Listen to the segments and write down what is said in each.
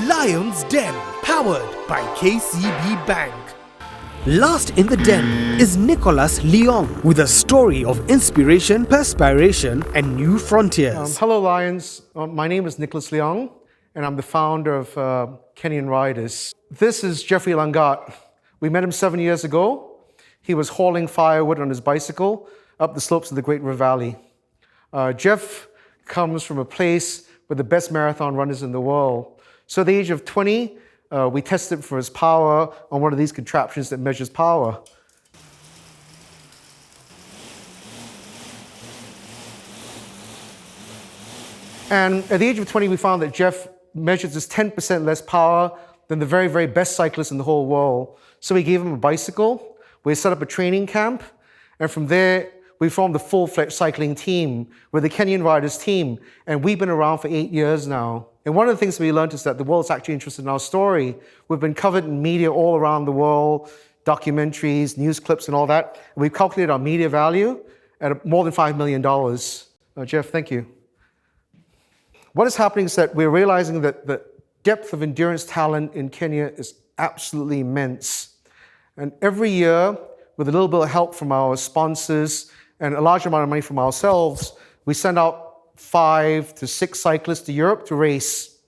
Lion's Den, powered by KCB Bank. Last in the den is Nicholas Leong with a story of inspiration, perspiration, and new frontiers. Hello, Lions. My name is Nicholas Leong, and I'm the founder of KENYAN Riders. This is Jeffrey Langat. We met him 7 years ago. He was hauling firewood on his bicycle up the slopes of the Great River Valley. Jeff comes from a place with the best marathon runners in the world. So at the age of 20, we tested for his power on one of these contraptions that measures power. And at the age of 20, we found that Jeff measures just 10% less power than the very, very best cyclist in the whole world. So we gave him a bicycle, we set up a training camp, and from there, we formed a full-fledged cycling team. We're the KENYAN Riders team, and we've been around for 8 years now. And one of the things we learned is that the world's actually interested in our story. We've been covered in media all around the world, documentaries, news clips, and all that. And we've calculated our media value at more than $5 million. Jeff, thank you. What is happening is that we're realizing that the depth of endurance talent in Kenya is absolutely immense. And every year, with a little bit of help from our sponsors and a large amount of money from ourselves, we send out 5 to 6 cyclists to Europe to race.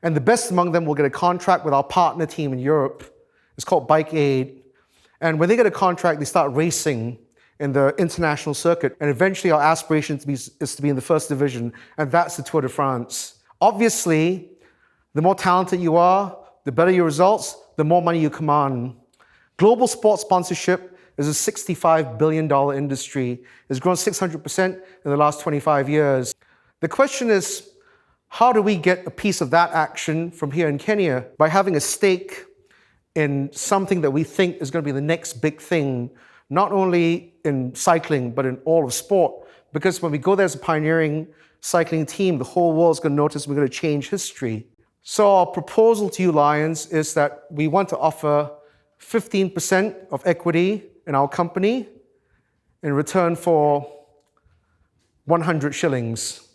And the best among them will get a contract with our partner team in Europe. It's called Bike Aid. And when they get a contract, they start racing in the international circuit. And eventually our aspiration is to be in the first division, and that's the Tour de France. Obviously, the more talented you are, the better your results, the more money you command. Global sports sponsorship is a $65 billion industry. It's grown 600% in the last 25 years. The question is, how do we get a piece of that action from here in Kenya? By having a stake in something that we think is going to be the next big thing, not only in cycling, but in all of sport. Because when we go there as a pioneering cycling team, the whole world's going to notice we're going to change history. So our proposal to you, Lions, is that we want to offer 15% of equity in our company in return for 100 shillings.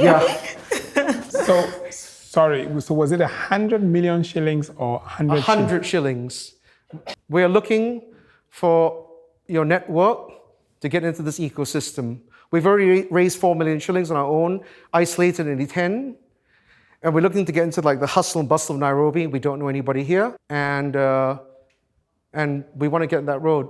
Yeah. So, sorry, so was it 100 million shillings or 100 100 shillings. We're looking for your network to get into this ecosystem. We've already raised 4 million shillings on our own, isolated in 10. And we're looking to get into like the hustle and bustle of Nairobi. We don't know anybody here. And we want to get on that road.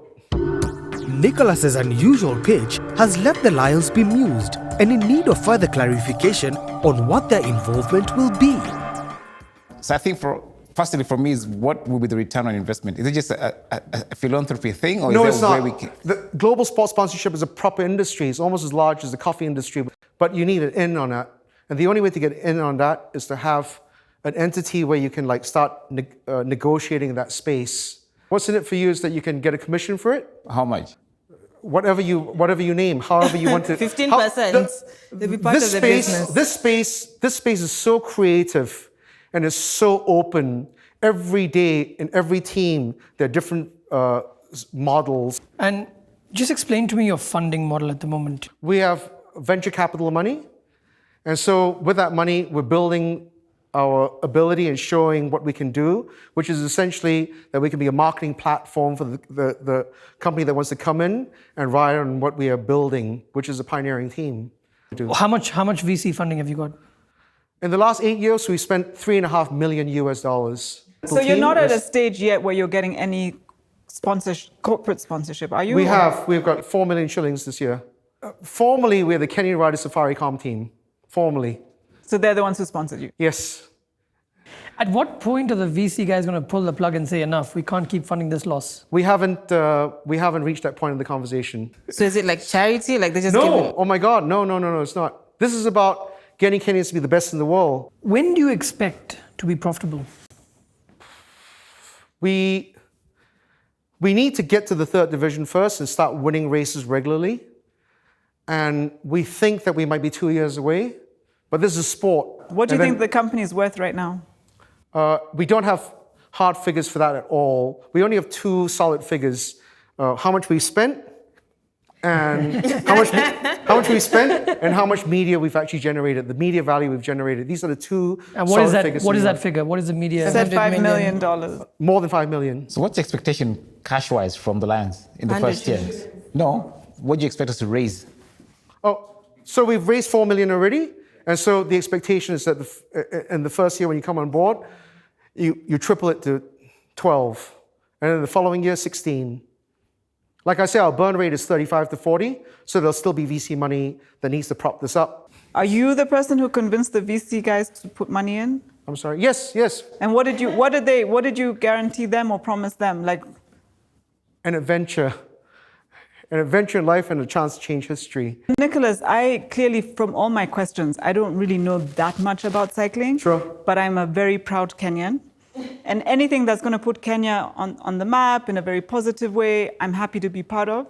Nicholas's unusual pitch has left the Lions bemused and in need of further clarification on what their involvement will be. So I think firstly for me is what will be the return on investment? Is it just a philanthropy thing, or no, is it's there a not. way we can... The global sports sponsorship is a proper industry. It's almost as large as the coffee industry, but you need an in on that. And the only way to get in on that is to have an entity where you can like start negotiating that space. What's in it for you is that you can get a commission for it. How much? Whatever you name, however you want to. 15%. They'll be part of the business. This space is so creative and it's so open. Every day in every team, there are different models. And just explain to me your funding model at the moment. We have venture capital money. And so with that money, we're building our ability and showing what we can do, which is essentially that we can be a marketing platform for the company that wants to come in and ride on what we are building, which is a pioneering team. How much VC funding have you got? In the last 8 years, we spent $3.5 million US. So you're not at a stage yet where you're getting any corporate sponsorship, are you? We've got 4 million shillings this year. Formally, we're the KENYAN Riders Safaricom team. Formally. So they're the ones who sponsored you? Yes. At what point are the VC guys going to pull the plug and say, enough, we can't keep funding this loss? We haven't reached that point in the conversation. So is it like charity? Like they just No, oh my God, no, it's not. This is about getting Kenyans to be the best in the world. When do you expect to be profitable? We need to get to the 3rd division first and start winning races regularly. And we think that we might be 2 years away, but this is sport. What do you think the company is worth right now? We don't have hard figures for that at all. We only have 2 solid figures. How much we spent and how much we spent, and how much media we've actually generated, the media value we've generated. These are the two And what solid is that? figures. What we is that have. figure? What is the media? Said $5 $100 million. More than 5 million. So what's the expectation cash-wise from the Lions in the first year? No, what do you expect us to raise? Oh, so we've raised 4 million already, and so the expectation is that in the first year when you come on board, you triple it to 12, and then the following year 16. Like I say, our burn rate is 35 to 40, so there'll still be VC money that needs to prop this up. Are you the person who convinced the VC guys to put money in? I'm sorry. Yes, yes. And what did you guarantee them or promise them? Like, An adventure in life and a chance to change history. Nicholas, I clearly, from all my questions, I don't really know that much about cycling. Sure. But I'm a very proud Kenyan. And anything that's going to put Kenya on the map in a very positive way, I'm happy to be part of.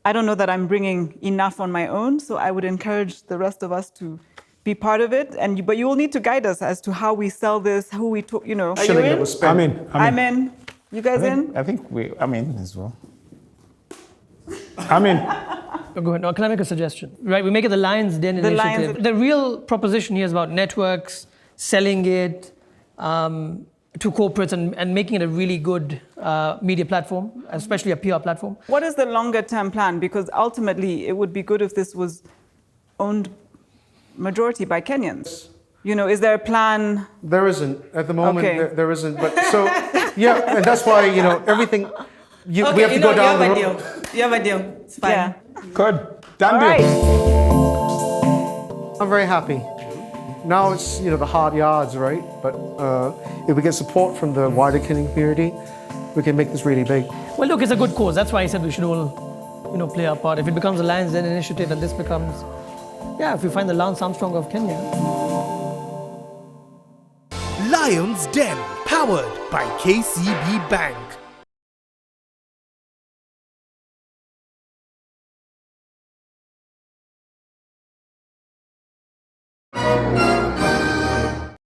I don't know that I'm bringing enough on my own, so I would encourage the rest of us to be part of it. But you will need to guide us as to how we sell this, who we talk, you know. Are you Shilling that in? was spent. I'm in. You guys in? I think I'm in as well. I'm in. Oh, go ahead. No, can I make a suggestion? Right, we make it the Lions Den The initiative. Lions- The real proposition here is about networks, selling it to corporates and making it a really good media platform, especially a PR platform. What is the longer term plan? Because ultimately, it would be good if this was owned majority by Kenyans. You know, is there a plan? There isn't at the moment. Okay. There isn't. But so yeah, and that's why everything. We have to go down the road. You have a deal. It's fine. Yeah. Good. Done All deal. right. I'm very happy. Now it's the hard yards, right? But if we get support from the wider Kenyan community, we can make this really big. Well, look, it's a good cause. That's why I said we should all, play our part. If it becomes a Lions Den initiative and this becomes, if we find the Lance Armstrong of Kenya. Lions Den, powered by KCB Bank.